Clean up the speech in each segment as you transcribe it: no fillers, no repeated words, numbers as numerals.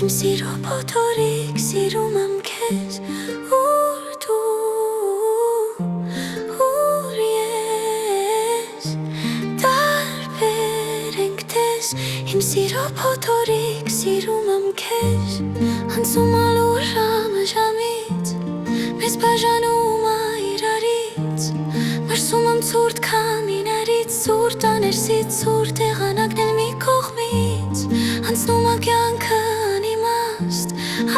Իմ սիրո փոթորիկ սիրում եմ քեզ Ուր դու ուր ես Տարբեր ենք տես Իմ սիրո փոթորիկ սիրում եմ քեզ Անցում ալուր ժամը ժամից Մեզ բաժանում իրարից Մրսում եմ ցուրտ քամիներից Ցուրտ աներսից ցուրտ եղանակն էլ մի կողմից Անցնում է կյանքը անիմաստ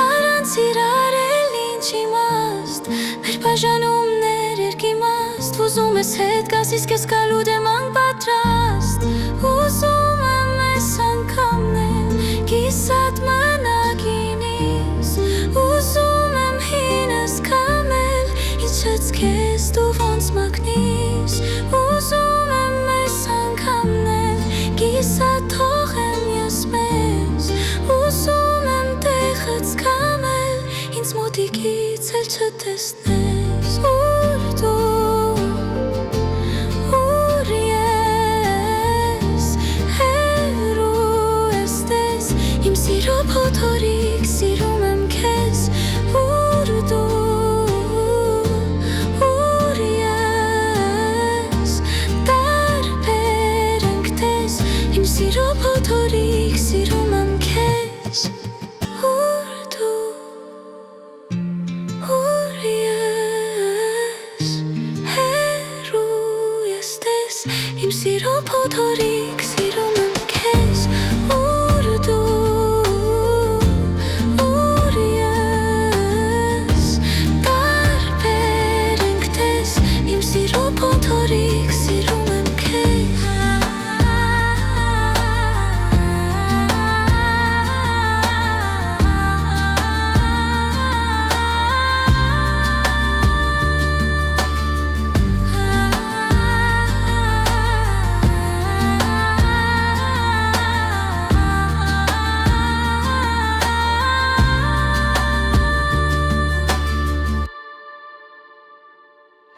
Առանց իրար էլ ինչ իմաստ Մեր բաժանումներ երկիմաստ Ուզում ես հետ գաս իսկ ես գալու դեմ անպատրաստ Ուզում եմ ես անգամնել Կիսատ մնագինիս Ուզում եմ հինս կամել Իչեց քեզ դու ոնց մագնիս Ուզում եմ ես անգամնել Կիսատ թողեմ ես մեզ Ուզում եմ տեղից կամել Ինձ մոտիկից էլ չտեսնես Ուր դու ուր ես Հեռու ես տես Իմ սիրո փոթորիկ սիրում եմ քեզ Ուր դու ուր ես Տարբեր ենք տես Իմ սիրո փոթորիկ սիրում եմ քեզ Ուր դու ուր ես Հեռու ես տես Իմ սիրո փոթորիկ